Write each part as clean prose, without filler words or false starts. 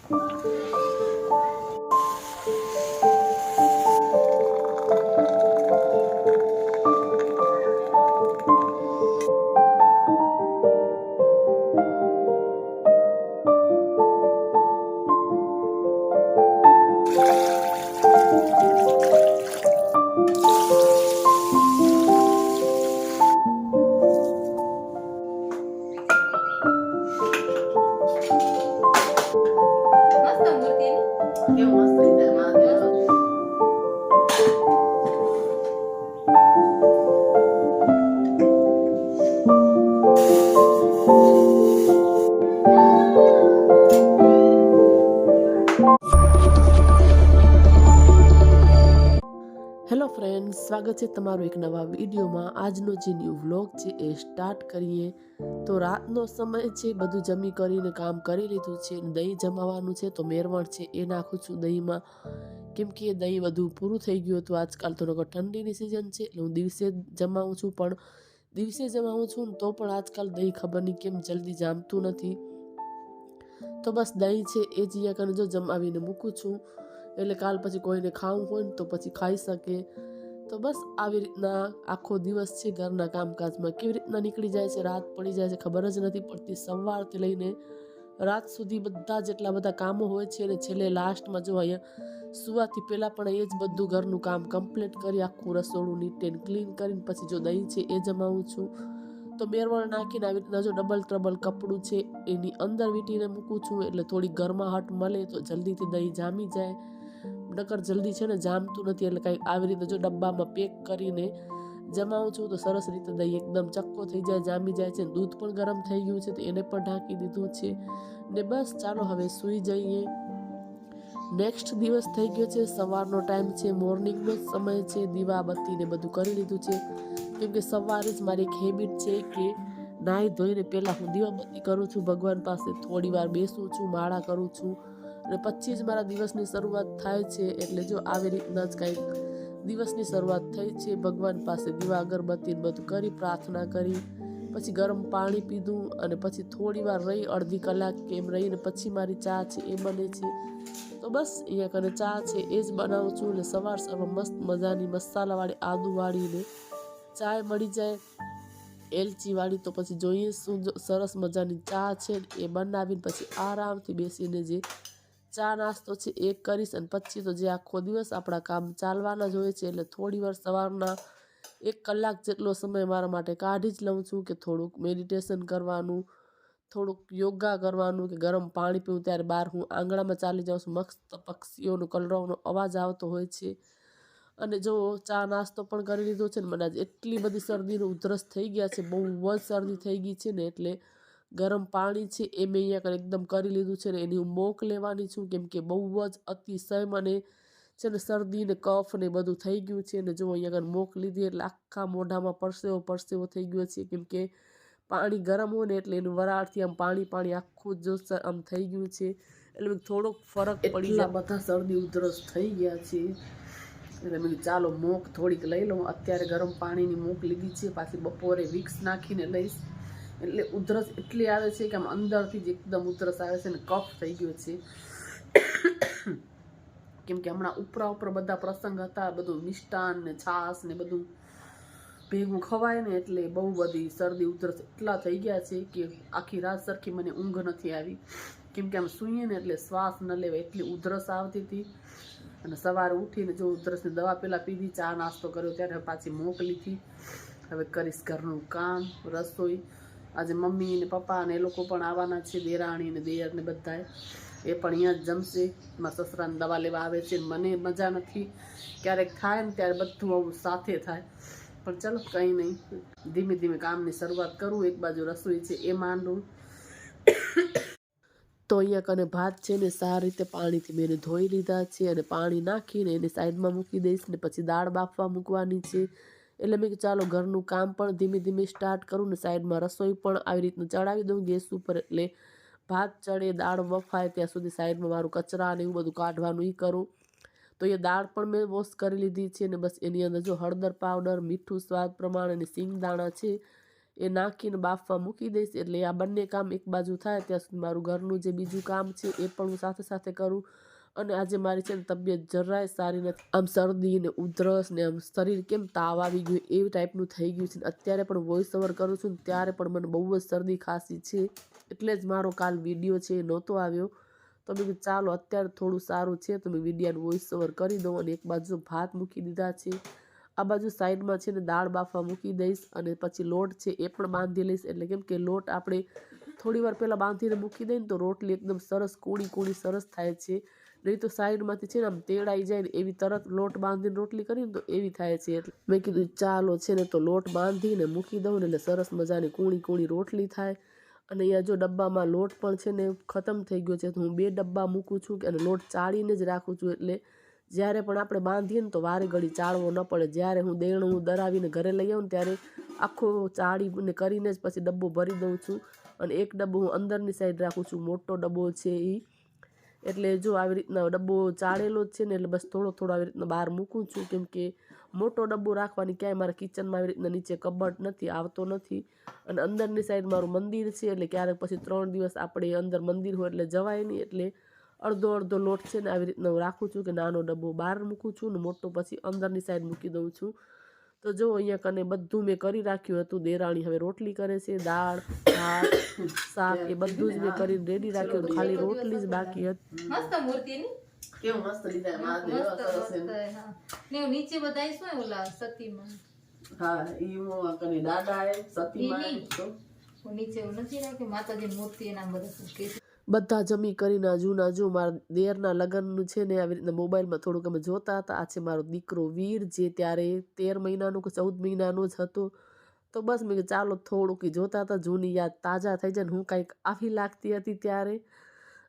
Hello friends, સ્વાગત છે તમારું એક નવા વિડીયોમાં। આજનો જે ન્યૂ વ્લોગ છે એ સ્ટાર્ટ કરીએ। તો રાતનો સમય છે, બધું જમી કરીને કામ કરી લીધું છે। દહીં જમાવાનું છે, તો મેરવણ છે એ નાખું છું દહીંમાં, કેમ કે દહીં બધું પૂરું થઈ ગયું હતું। આજકાલ તો ઠંડીની સિઝન છે એટલે હું દિવસે જમાવું છું, પણ દિવસે જમાવું છું તો પણ આજકાલ દહીં ખબર નહીં કેમ જલ્દી જામતું નથી। તો બસ દહીં છે એ જ અહીંયા કરીને જો જમાવીને મૂકું છું, એટલે કાલ પછી કોઈને ખાવું હોય ને તો પછી ખાઈ શકે। તો બસ આવી રીતના આખો દિવસ છે ઘરના કામકાજમાં કેવી રીતના નીકળી જાય છે, રાત પડી જાય છે ખબર જ નથી પડતી। સવારથી લઈને રાત સુધી બધા જેટલા બધા કામો હોય છે અને છેલ્લે લાસ્ટમાં જો અહીંયા સુવાથી પહેલાં પણ એ જ બધું ઘરનું કામ કમ્પ્લીટ કરી આખું રસોડું નીટ એન્ડ ક્લીન કરીને પછી જો દહીં છે એ જમાવું છું। તો મેરવણ નાખીને આવી રીતના જો ડબલ ટ્રબલ કપડું છે એની અંદર વીંટીને મૂકું છું, એટલે થોડી ગરમાહટ મળે તો જલ્દીથી દહીં જામી જાય। નકર જલ્દી છે ને જામતું નથી, એટલે કંઈક આવી રીતે જો ડબ્બામાં પેક કરીને જમાવું છું તો સરસ રીતે દહીં એકદમ ચક્કો થઈ જાય, જામી જાય છે। દૂધ પણ ગરમ થઈ ગયું છે તો એને પણ ઢાંકી દીધું છે ને બસ ચાલો હવે સૂઈ જઈએ। નેક્સ્ટ દિવસ થઈ ગયો છે, સવારનો ટાઈમ છે, મોર્નિંગનો સમય છે। દીવા બત્તીને બધું કરી લીધું છે, કેમ કે સવારે જ મારી એક હેબિટ છે કે નાહી ધોઈને પહેલાં હું દીવા બત્તી કરું છું, ભગવાન પાસે થોડી વાર બેસું છું, માળા કરું છું અને પછી જ મારા દિવસની શરૂઆત થાય છે। એટલે જો આવી રીતના જ કંઈક દિવસની શરૂઆત થઈ છે, ભગવાન પાસે દીવા અગરબત્તી બધું કરી પ્રાર્થના કરી પછી ગરમ પાણી પીધું અને પછી થોડી વાર રહી, અડધી કલાક કેમ રહીને પછી મારી ચા છે એ બને છે। તો બસ અહીંયા કને ચા છે એ જ બનાવું છું, એટલે સવાર મસ્ત મજાની મસાલાવાળી આદુવાળીને ચાય મળી જાય એલચીવાળી, તો પછી જોઈએ શું સરસ મજાની ચા છે એ બનાવીને પછી આરામથી બેસીને જે ચા નાસ્તો છે એ કરીશ અને પછી તો જે આખો દિવસ આપણા કામ ચાલવાના જ હોય છે। એટલે થોડી વાર સવારના 1 કલાક જેટલો સમય મારા માટે કાઢી જ લઉં છું કે થોડુંક મેડિટેશન કરવાનું, થોડુંક યોગા કરવાનું કે ગરમ પાણી પીવું। ત્યારે બહાર હું આંગણામાં ચાલી જાઉં છું, મસ્ત પક્ષીઓનો કલરવનો અવાજ આવતો હોય છે। અને જો ચા નાસ્તો પણ કરી લીધો છે ને, મને આજે એટલી બધી શરદીનો ઉધરસ થઈ ગયા છે, બહુ જ શરદી થઈ ગઈ છે ને, એટલે ગરમ પાણી છે એ મેં અહીંયા એકદમ કરી લીધું છે ને એની હું મોક લેવાની છું, કેમ કે બહુ જ અતિશય મને છે ને શરદી ને કફ ને બધું થઈ ગયું છે। અને જો અહીંયા મોક લીધી એટલે આખા મોઢામાં પરસેવો થઈ ગયો છે, કેમ કે પાણી ગરમ હોય ને એટલે એનું વરાળથી આમ પાણી આખું જ આમ થઈ ગયું છે, એટલે થોડોક ફરક પડી જાય। બધા શરદી ઉધરસ થઈ ગયા છે એટલે મેં ચાલો મોક થોડીક લઈ લઉં। અત્યારે ગરમ પાણીની મોક લીધી છે, પાછી બપોરે વિક્સ નાખીને લઈશ, એટલે ઉધરસ એટલી આવે છે કે આમ અંદરથી જ એકદમ ઉધરસ આવે છે ને કફ થઈ ગયો છે। કેમ કે હમણાં ઉપર બધા પ્રસંગ હતા, બધું મિષ્ટાન ને છાસ ને બધું ભેગું ખવાય ને, એટલે બહુ બધી શરદી ઉધરસ એટલા થઈ ગયા છે કે આખી રાત સરખી મને ઊંઘ નથી આવી, કેમ કે આમ સૂઈએ ને એટલે શ્વાસ ન લેવાય એટલી ઉધરસ આવતી હતી। અને સવારે ઉઠીને જો ઉધરસની દવા પહેલાં પીધી, ચા નાસ્તો કર્યો, ત્યારે પાછી મોક લીધી। હવે કરીશ ઘરનું કામ, રસોઈ। આજે મમ્મી ને પપ્પા ને એ લોકો પણ આવવાના છે, દેરાણી ને દેર ને બધાએ, એ પણ અહીંયા જ જમશે। મારા સસરાને દવા લેવા આવે છે, મને મજા નથી, ક્યારેક થાય ને ત્યારે બધું આવું સાથે થાય, પણ ચલો કંઈ નહીં, ધીમે ધીમે કામની શરૂઆત કરું। એક બાજુ રસોઈ છે એ માંડું। તો અહીંયા કને ભાત છે ને સારી રીતે પાણીથી મેં ધોઈ લીધા છે અને પાણી નાખીને એને સાઈડમાં મૂકી દઈશ ને પછી દાળ બાફવા મૂકવાની છે। એટલે મેં ચાલો ઘરનું કામ પણ ધીમે ધીમે સ્ટાર્ટ કરું ને સાઈડમાં રસોઈ પણ આવી રીતનું ચડાવી દઉં ગેસ ઉપર, એટલે ભાત ચડે દાળ બફાય ત્યાં સુધી સાઈડમાં મારું કચરા ને એવું બધું કાઢવાનું એ કરું। તો એ દાળ પણ મેં વોશ કરી લીધી છે ને બસ એની અંદર જો હળદર પાવડર, મીઠું સ્વાદ પ્રમાણે અને સિંગદાણા છે એ નાખીને બાફવા મૂકી દઈશ. એટલે આ બંને કામ એક બાજુ થાય ત્યાં સુધી મારું ઘરનું જે બીજું કામ છે એ પણ હું સાથે સાથે કરું. અને આજે મારી છે ને તબિયત જરાય સારી નથી, આમ શરદી ને ઉધરસ ને આમ શરીર કેમ તાવ આવી ગયું એવી ટાઈપનું થઈ ગયું છે. અત્યારે પણ વોઇસ ઓવર કરું છું ને ત્યારે પણ મને બહુ જ શરદી ખાંસી છે. એટલે જ મારો કાલ વિડીયો છે એ નહોતો આવ્યો. તો મેં કીધું ચાલો અત્યારે થોડું સારું છે તો મેં વિડીયોનું વોઇસ ઓવર કરી દઉં. અને એક બાજુ ભાત મૂકી દીધા છે, આ બાજુ સાઈડમાં છે ને દાળ બાફવા મૂકી દઈશ. અને પછી લોટ છે એ પણ બાંધી લઈશ. એટલે કેમ કે લોટ આપણે થોડી વાર પહેલાં બાંધીને મૂકી દઈએ ને તો રોટલી એકદમ સરસ કૂણી સરસ થાય છે. નહીં તો સાઈડમાંથી છે ને આમ તેડાઈ જાય ને એવી તરત લોટ બાંધીને રોટલી કરીને તો એવી થાય છે. એટલે મેં કીધું ચાલો છે ને તો લોટ બાંધીને મૂકી દઉં ને એટલે સરસ મજાની કૂણી રોટલી થાય. અને અહીંયા જો ડબ્બામાં લોટ પણ છે ને ખતમ થઈ ગયો છે તો હું 2 ડબ્બા મૂકું છું અને લોટ ચાળીને જ રાખું છું. એટલે જ્યારે પણ આપણે બાંધીએ ને તો વારે ઘડી ચાળવો ન પડે. જ્યારે હું દેણું દરાવીને ઘરે લઈ આવું ને ત્યારે આખો ચાળીને કરીને જ પછી ડબ્બો ભરી દઉં છું. અને એક ડબ્બો હું અંદરની સાઈડ રાખું છું, મોટો ડબ્બો છે એ. એટલે જો આવી રીતના ડબ્બો ચાળેલો જ છે ને એટલે બસ થોડો આવી રીતના બહાર મૂકું છું. કેમ કે મોટો ડબ્બો રાખવાની ક્યાંય મારા કિચનમાં આવી રીતના નીચે કબટ નથી, આવતો નથી. અને અંદરની સાઈડ મારું મંદિર છે એટલે ક્યારેક પછી 3 દિવસ આપણે અંદર મંદિર હોય એટલે જવાય નહીં. એટલે અડધો લોટ છે ને આવી રીતના હું રાખું છું કે નાનો ડબ્બો બહાર મૂકું છું ને મોટો પછી અંદરની સાઈડ મૂકી દઉં છું. તો જો અહીંયા કને બધું મેં કરી રાખ્યું હતું. દેરાણી હવે રોટલી કરે છે, દાળ ભાત શાક એ બધું જ મેં કરીને રેડી રાખ્યું. ખાલી રોટલી જ બાકી હતી. મસ્ત મૂર્તિની કેવું મસ્ત લીધા મહાદેવ ને નીચે બધાય શું ઓલા સતીમાં. હા ઈ હું કને દાદા એ સતીમાં તો નીચે નથી રાખ્યું માતાજીની મૂર્તિ એના બધા બધા જમી કરીને જૂના જો મારા દેરના લગ્નનું છે ને આવી રીતના મોબાઈલમાં થોડુંક અમે જોતા હતા. આ છે મારો દીકરો વીર જે ત્યારે 13 મહિનાનો કે 14 મહિનાનો જ હતો. તો બસ મેં ચાલો થોડુંક જોતા હતા, જૂની યાદ તાજા થઈ જાય ને હું કાંઈક આવી લાગતી હતી ત્યારે.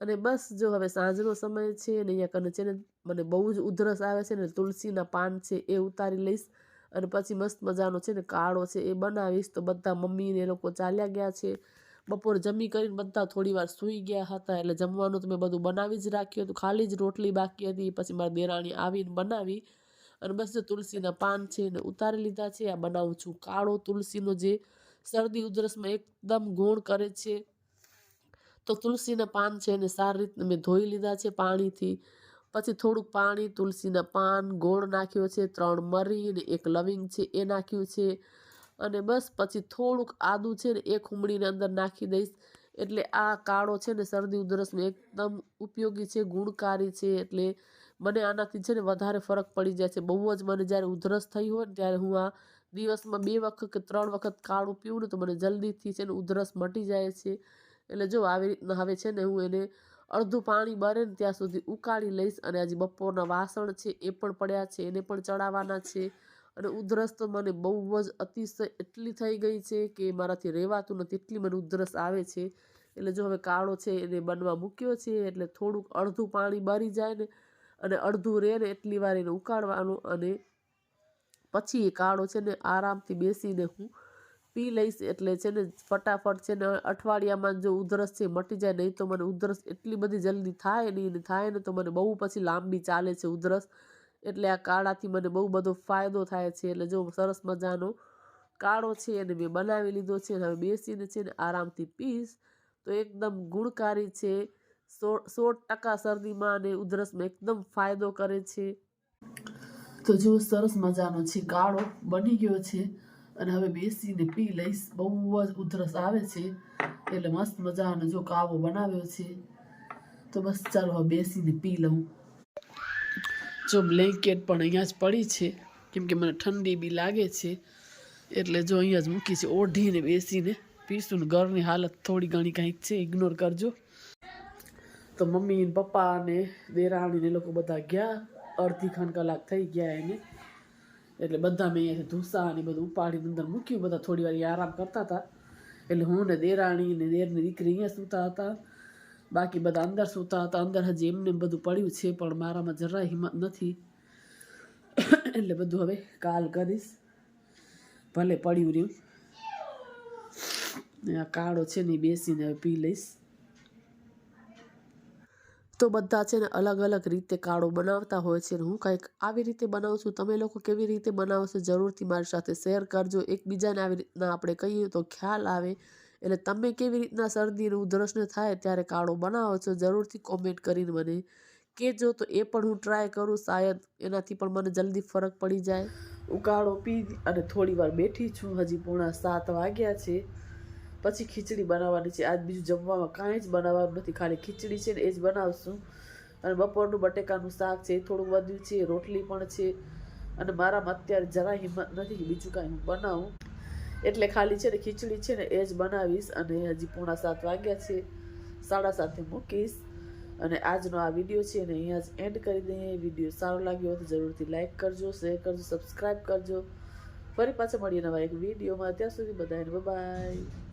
અને બસ જો હવે સાંજનો સમય છે ને અહીંયા કને છે ને મને બહુ જ ઉધરસ આવે છે ને તુલસીના પાન છે એ ઉતારી લઈશ. અને પછી મસ્ત મજાનો છે ને કાળો છે એ બનાવીશ. તો બધા મમ્મી ને એ લોકો ચાલ્યા ગયા છે. બપોર જમી કરીને બધા થોડી વાર સૂઈ ગયા હતા. એટલે જમવાનું તો મેં બધું બનાવી જ રાખ્યું હતું, ખાલી જ રોટલી બાકી હતી. પછી મારી દેરાણી આવીને બનાવી. અને બસ જો તુલસીના પાન છે ને ઉતારી લીધા છે. આ બનાવું છું કાળો તુલસીનો જે શરદી ઉધરસમાં એકદમ ગુણ કરે છે. તો તુલસીના પાન છે એને સારી રીતે મેં ધોઈ લીધા છે પાણીથી. પછી થોડુંક પાણી, તુલસીના પાન, ગોળ નાખ્યો છે, 3 મરી ને 1 લવિંગ છે એ નાખ્યું છે. અને બસ પછી થોડુંક આદું છે ને એ ખુમડીને અંદર નાખી દઈશ. એટલે આ કાળો છે ને શરદી ઉધરસમાં એકદમ ઉપયોગી છે, ગુણકારી છે. એટલે મને આનાથી છે ને વધારે ફરક પડી જાય છે. બહુ જ મને જ્યારે ઉધરસ થઈ હોય ને ત્યારે હું આ દિવસમાં 2 વખત કે 3 વખત કાળું પીવું ને તો મને જલ્દીથી છે ને ઉધરસ મટી જાય છે. એટલે જો આવી રીતના હવે છે ને હું એને અડધું પાણી બરે ને ત્યાં સુધી ઉકાળી લઈશ. અને હજી બપોરના વાસણ છે એ પણ પડ્યા છે, એને પણ ચડાવવાના છે. અને ઉધરસ તો મને બહુ જ અતિશય એટલી થઈ ગઈ છે કે મારાથી રહેવાતું નથી, એટલી મને ઉધરસ આવે છે. એટલે જો હવે કાળો છે એને બનવા મૂક્યો છે. એટલે થોડુંક અડધું પાણી બરી જાય ને અને અડધું રહે ને એટલી વાર એને ઉકાળવાનું. અને પછી એ કાળો છે ને આરામથી બેસીને હું પી લઈશ. એટલે છે ને ફટાફટ છે ને અઠવાડિયામાં જો ઉધરસ છે મટી જાય. નહીં તો મને ઉધરસ એટલી બધી જલ્દી થાય નહીં, ને થાય ને તો મને બહુ પછી લાંબી ચાલે છે ઉધરસ. એટલે આ કાળાથી મને બહુ બધો ફાયદો થાય છે. એટલે જો સરસ મજાનો કાળો છે એને મેં બનાવી લીધો છે. હવે બેસીને છે ને આરામથી પીશ તો એકદમ ગુણકારી છે. 100% શરદીમાં અને ઉધરસમાં એકદમ ફાયદો કરે છે. તો જો સરસ મજાનો છે કાળો બની ગયો છે. અને હવે બેસીને પી લઈશ. બહુ જ ઉધરસ આવે છે એટલે મસ્ત મજાનો જો કાવો બનાવ્યો છે. તો બસ ચાલો હવે બેસીને પી લઉં. જો બ્લેન્કેટ પણ અહીંયા જ પડી છે કેમ કે મને ઠંડી બી લાગે છે. એટલે જો અહીંયા જ મૂકી છે, ઓઢીને બેસીને પીશું. ને ઘરની હાલત થોડી ઘણી કંઈક છે, ઇગ્નોર કરજો. તો મમ્મી ને પપ્પા ને દેરાણી ને લોકો બધા ગયા, અડધી ખણ કલાક થઈ ગયા એને. એટલે બધા મેં અહીંયાથી ધૂસા ને બધું ઉપાડીને અંદર મૂક્યું. બધા થોડી વાર આરામ કરતા હતા. એટલે હું ને દેરાણી ને દેરની દીકરી અહીંયા સૂતા હતા, બાકી બધા અંદર સૂતા હતા. અંદર હજી એમને બધું પડ્યું છે પણ મારામાં જરાય હિંમત નથી. એટલે બધું હવે કાલ કરીશ, ભલે પડ્યું રહ્યું. આ કાળો છે ને બેસીને હવે પી લઈશ. તો બધા છે ને અલગ અલગ રીતે કાળો બનાવતા હોય છે, હું કંઈક આવી રીતે બનાવું છું. તમે લોકો કેવી રીતે બનાવો છો જરૂરથી મારી સાથે શેર કરજો. એકબીજાને આવી રીતના આપણે કહીએ તો ખ્યાલ આવે. એટલે તમે કેવી રીતના શરદી અને ઉધરસને થાય ત્યારે કાળો બનાવો છો જરૂરથી કોમેન્ટ કરીને મને કહેજો. તો એ પણ હું ટ્રાય કરું, શાયદ એનાથી પણ મને જલ્દી ફરક પડી જાય. હું કાળો પી અને થોડી વાર બેઠી છું. હજી 6:45 વાગ્યા છે. પછી ખીચડી બનાવવાની છે. આજ બીજું જમવામાં કાંઈ જ બનાવવાનું નથી, ખાલી ખીચડી છે ને એ જ બનાવશું. અને બપોરનું બટેકાનું શાક છે એ થોડું વધ્યું છે, રોટલી પણ છે. અને મારામાં અત્યારે જરા હિંમત નથી કે બીજું કાંઈ હું બનાવું, એટલે ખાલી છે ને ખીચડી છે ને એ જ બનાવીશ. અને હજી 6:45 વાગ્યા છે, 7:30 મૂકીશ. અને આજનો આ વિડીયો છે ને અહીંયા જ એન્ડ કરી દઈએ. વિડીયો સારો લાગ્યો હોય તો જરૂરથી લાઇક કરજો, શેર કરજો, સબસ્ક્રાઈબ કરજો. ફરી પાછા મળીએ નવા એક વિડીયોમાં. ત્યાં સુધી બધાને બાય.